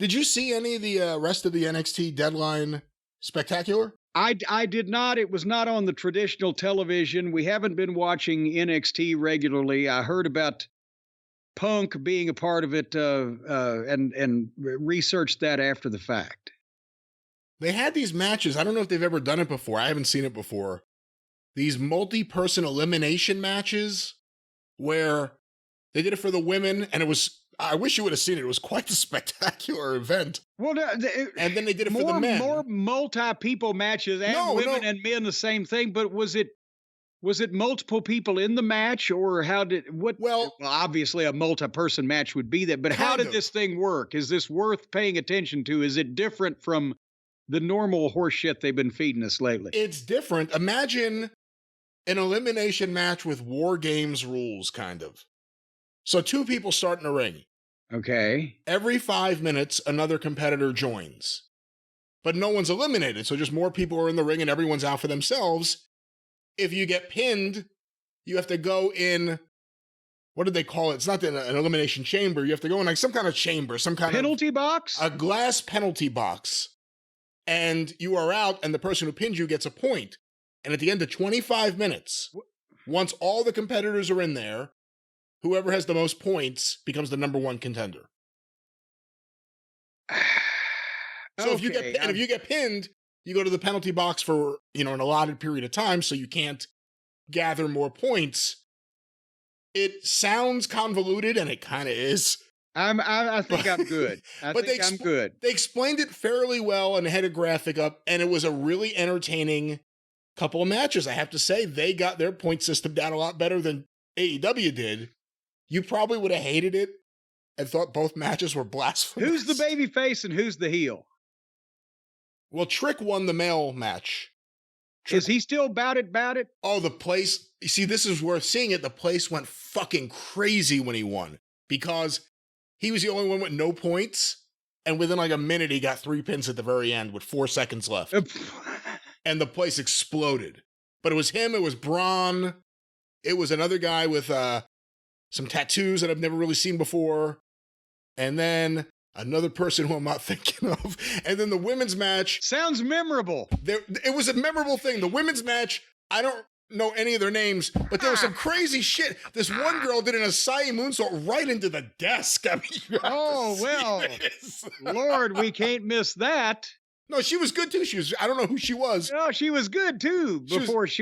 Did you see any of the rest of the NXT Deadline Spectacular? I did not. It was not on the traditional television. We haven't been watching NXT regularly. I heard about Punk being a part of it and researched that after the fact. They had these matches. I don't know if they've ever done it before. I haven't seen it before. These multi-person elimination matches where they did it for the women, and it was, I wish you would have seen it. It was quite a spectacular event. Well, and then they did it for the men. More multi-people matches and women and men, the same thing. But was it multiple people in the match, or well, obviously a multi-person match would be that, but how did this thing work? Is this worth paying attention to? Is it different from the normal horse shit they've been feeding us lately? It's different. Imagine an elimination match with War Games rules, kind of. So 2 people start in a ring. Okay. Every 5 minutes, another competitor joins. But no one's eliminated, so just more people are in the ring and everyone's out for themselves. If you get pinned, you have to go in, what did they call it? It's not an elimination chamber. You have to go in like some kind of chamber, some kind penalty box? A glass penalty box. And you are out, and the person who pinned you gets a point. And at the end of 25 minutes, once all the competitors are in there, whoever has the most points becomes the number 1 contender. So if you get pinned, you go to the penalty box for, an allotted period of time, so you can't gather more points. It sounds convoluted, and it kind of is. I think I'm good. I'm good. They explained it fairly well and had a graphic up, and it was a really entertaining couple of matches. I have to say, they got their point system down a lot better than AEW did. You probably would have hated it and thought both matches were blasphemous. Who's the baby face and who's the heel? Well, Trick won the male match. Is he still about it? Oh, the place. You see, this is worth seeing it. The place went fucking crazy when he won because he was the only one with no points. And within like a minute, he got 3 pins at the very end with 4 seconds left. And the place exploded. But it was him. It was Braun. It was another guy with some tattoos that I've never really seen before. And then another person who I'm not thinking of. And then the women's match. Sounds memorable. It was a memorable thing. The women's match, I don't know any of their names, but there was some crazy shit. This one girl did an Asai moonsault right into the desk. I mean, oh, well, Lord, we can't miss that. No, she was good too. I don't know who she was. Oh, she was good too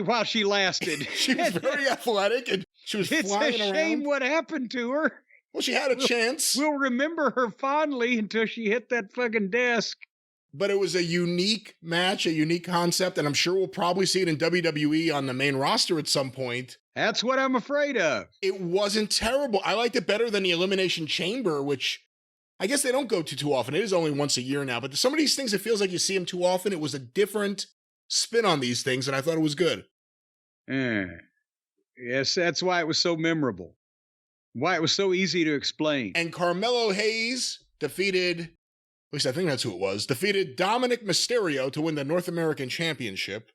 while she lasted. She was very athletic and she was flying around. It's a shame what happened to her. Well, she had a chance. We'll remember her fondly until she hit that fucking desk. But it was a unique match, a unique concept, and I'm sure we'll probably see it in WWE on the main roster at some point. That's what I'm afraid of. It wasn't terrible. I liked it better than the Elimination Chamber, which I guess they don't go to too often. It is only once a year now, but some of these things, it feels like you see them too often. It was a different spin on these things, and I thought it was good. Yes, that's why it was so memorable. Why it was so easy to explain. And Carmelo Hayes defeated, at least I think that's who it was, defeated Dominic Mysterio to win the North American Championship.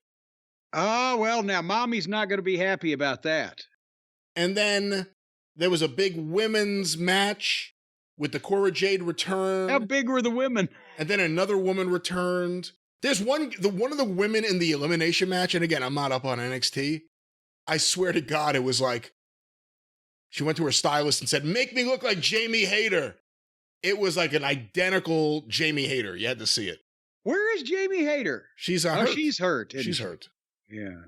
Oh, well, now Mommy's not going to be happy about that. And then there was a big women's match with the Cora Jade return. How big were the women? And then another woman returned. There's one of the women in the elimination match, and again, I'm not up on NXT. I swear to God, it was like, she went to her stylist and said, "Make me look like Jamie Hayter." It was like an identical Jamie Hayter. You had to see it. Where is Jamie Hayter? She's hurt. She's hurt. She's hurt. Yeah.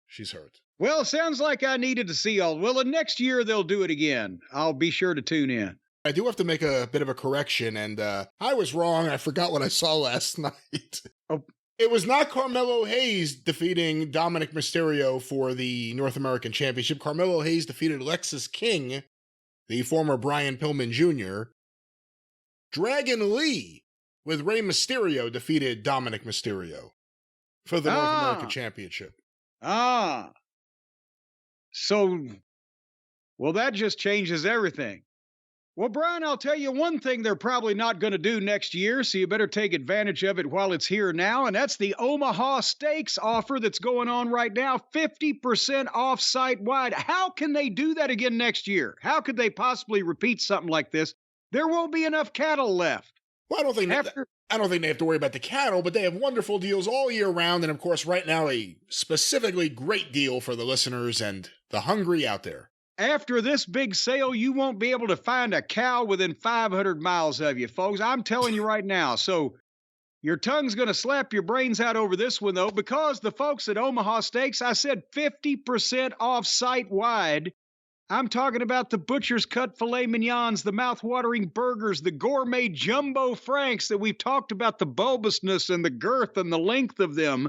She's hurt. Well, sounds like I needed to see all. Well, next year they'll do it again. I'll be sure to tune in. I do have to make a bit of a correction, and I was wrong. I forgot what I saw last night. Oh. It was not Carmelo Hayes defeating Dominic Mysterio for the North American Championship. Carmelo Hayes defeated Lexis King, the former Brian Pillman Jr. Dragon Lee with Rey Mysterio defeated Dominic Mysterio for the North American Championship. So, well, that just changes everything. Well, Brian, I'll tell you one thing they're probably not going to do next year, so you better take advantage of it while it's here now, and that's the Omaha Steaks offer that's going on right now, 50% off site-wide. How can they do that again next year? How could they possibly repeat something like this? There won't be enough cattle left. Well, I don't think they have to worry about the cattle, but they have wonderful deals all year round. And of course, right now, a specifically great deal for the listeners and the hungry out there. After this big sale, you won't be able to find a cow within 500 miles of you, folks. I'm telling you right now. So your tongue's going to slap your brains out over this one, though, because the folks at Omaha Steaks, I said 50% off site-wide. I'm talking about the butcher's cut filet mignons, the mouth-watering burgers, the gourmet jumbo franks that we've talked about, the bulbousness and the girth and the length of them.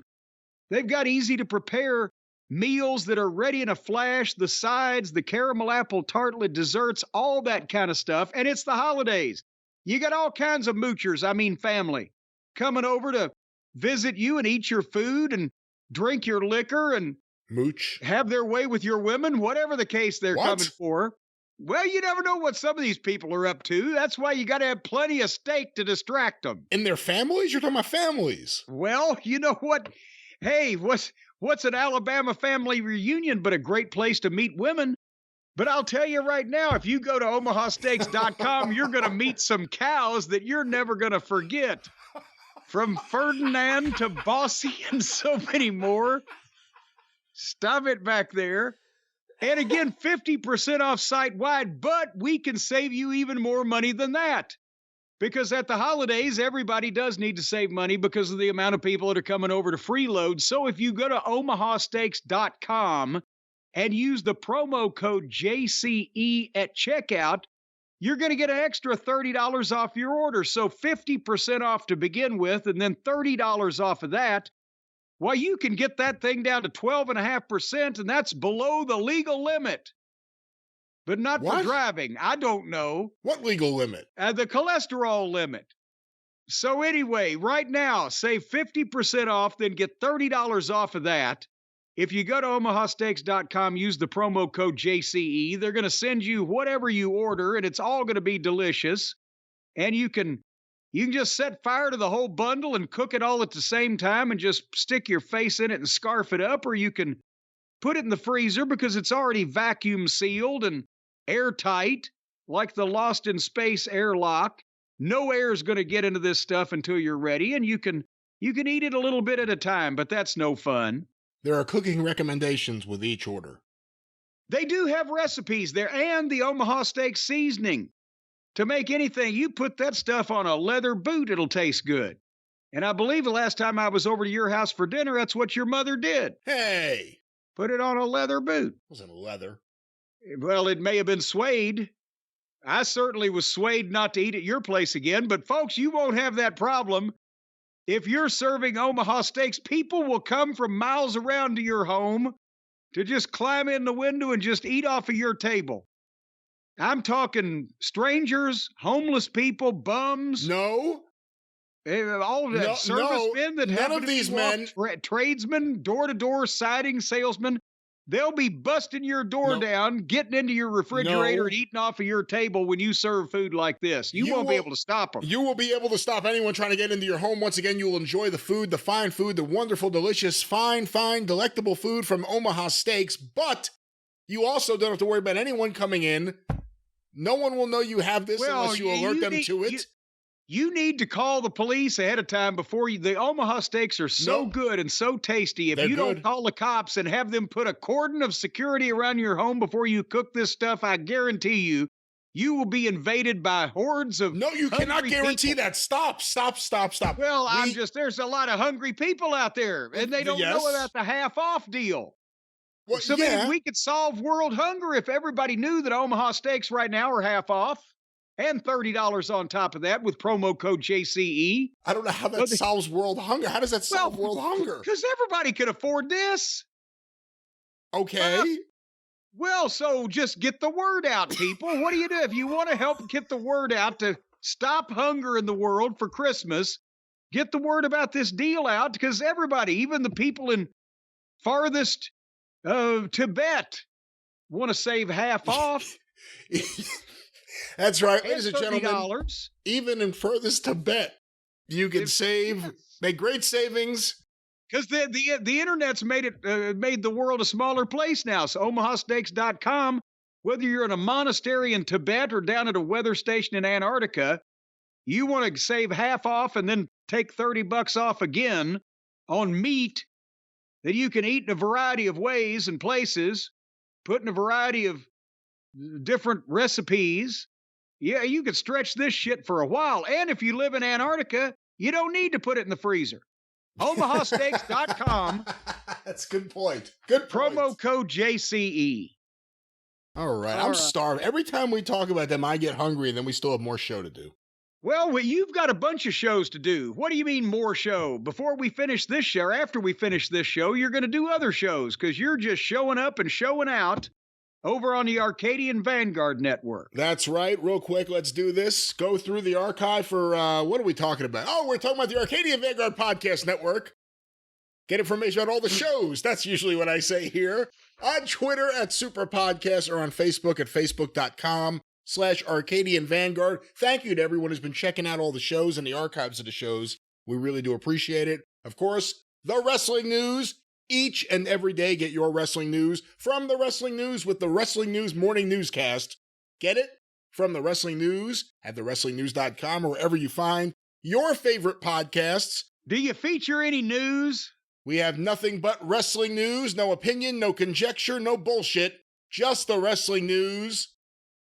They've got easy-to-prepare meals that are ready in a flash, the sides, the caramel apple tartlet desserts, all that kind of stuff. And it's the holidays. You got all kinds of moochers, family, coming over to visit you and eat your food and drink your liquor and mooch, have their way with your women, whatever the case they're coming for. Well, you never know what some of these people are up to. That's why you got to have plenty of steak to distract them. In their families? You're talking about families. Well, you know what? Hey, what's an Alabama family reunion but a great place to meet women? But I'll tell you right now, if you go to omahasteaks.com, you're going to meet some cows that you're never going to forget. From Ferdinand to Bossy and so many more. Stop it back there. And again, 50% off site-wide, but we can save you even more money than that. Because at the holidays, everybody does need to save money because of the amount of people that are coming over to freeload. So if you go to omahasteaks.com and use the promo code JCE at checkout, you're going to get an extra $30 off your order. So 50% off to begin with, and then $30 off of that. Well, you can get that thing down to 12.5%, and that's below the legal limit. But not for driving. I don't know. What legal limit? The cholesterol limit. So anyway, right now, save 50% off, then get $30 off of that. If you go to omahasteaks.com, use the promo code JCE. They're going to send you whatever you order, and it's all going to be delicious. And you can just set fire to the whole bundle and cook it all at the same time and just stick your face in it and scarf it up, or you can put it in the freezer because it's already vacuum sealed and airtight, like the Lost in Space airlock. No air is going to get into this stuff until you're ready, and you can eat it a little bit at a time, but that's no fun. There are cooking recommendations with each order. They do have recipes there, and the Omaha Steak seasoning. To make anything, you put that stuff on a leather boot, it'll taste good. And I believe the last time I was over to your house for dinner, that's what your mother did. Hey! Put it on a leather boot. It wasn't leather. Well, it may have been suede. I certainly was swayed not to eat at your place again, but folks, you won't have that problem. If you're serving Omaha Steaks, people will come from miles around to your home to just climb in the window and just eat off of your table. I'm talking strangers, homeless people, bums. No. All the servicemen that none of these men, tradesmen, door-to-door siding salesmen, they'll be busting your door down, getting into your refrigerator and eating off of your table when you serve food like this. You won't be able to stop them. You will be able to stop anyone trying to get into your home. Once again, you will enjoy the food, the fine food, the wonderful, delicious, fine, delectable food from Omaha Steaks. But you also don't have to worry about anyone coming in. No one will know you have this unless you alert them to it. You need to call the police ahead of time before you. The Omaha Steaks are so good and so tasty. If you don't call the cops and have them put a cordon of security around your home before you cook this stuff, I guarantee you will be invaded by hordes of No, you cannot guarantee that. Stop. Well, there's a lot of hungry people out there, and they don't know about the half-off deal. Well, Maybe we could solve world hunger if everybody knew that Omaha Steaks right now are half off. And $30 on top of that with promo code JCE. I don't know how that solves world hunger. How does that solve world hunger? Because everybody can afford this. Okay. So just get the word out, people. What do you do? If you want to help get the word out to stop hunger in the world for Christmas, get the word about this deal out, because everybody, even the people in farthest Tibet, want to save half off. That's right, ladies and gentlemen. Even in furthest Tibet, you can make great savings. Because the internet's made the world a smaller place now. So omahasteaks.com, whether you're in a monastery in Tibet or down at a weather station in Antarctica, You want to save half off and then take $30 off again on meat that you can eat in a variety of ways and places, put in a variety of different recipes. Yeah, you could stretch this shit for a while. And if you live in Antarctica, you don't need to put it in the freezer. OmahaSteaks.com. That's a good point. Good point. Promo code JCE. All right. I'm starving. Every time we talk about them, I get hungry, and then we still have more show to do. Well, you've got a bunch of shows to do. What do you mean more show? Before we finish this show, or after we finish this show, you're going to do other shows because you're just showing up and showing out over on the Arcadian Vanguard Network. That's right. Real quick, let's do this. Go through the archive for, what are we talking about? Oh, we're talking about the Arcadian Vanguard Podcast Network. Get information on all the shows. That's usually what I say here. On Twitter at Superpodcast or on Facebook at facebook.com/Arcadian Vanguard. Thank you to everyone who's been checking out all the shows and the archives of the shows. We really do appreciate it. Of course, the wrestling news. Each and every day, get your wrestling news from the Wrestling News with the Wrestling News Morning Newscast. Get it? From the Wrestling News at thewrestlingnews.com or wherever you find your favorite podcasts. Do you feature any news? We have nothing but wrestling news, no opinion, no conjecture, no bullshit, just the wrestling news.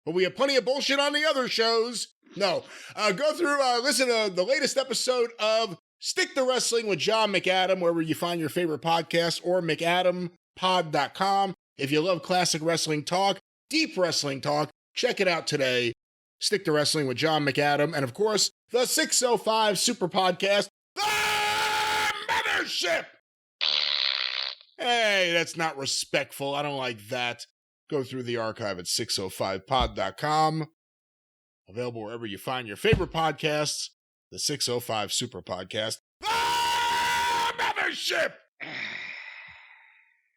But we have plenty of bullshit on the other shows. No, go through, listen to the latest episode of Stick to Wrestling with John McAdam, wherever you find your favorite podcast, or McAdamPod.com. If you love classic wrestling talk, deep wrestling talk, check it out today. Stick to Wrestling with John McAdam. And of course, the 605 Super Podcast, The Mothership! Hey, that's not respectful. I don't like that. Go through the archive at 605pod.com. Available wherever you find your favorite podcasts. The 605 Super Podcast, The Mothership!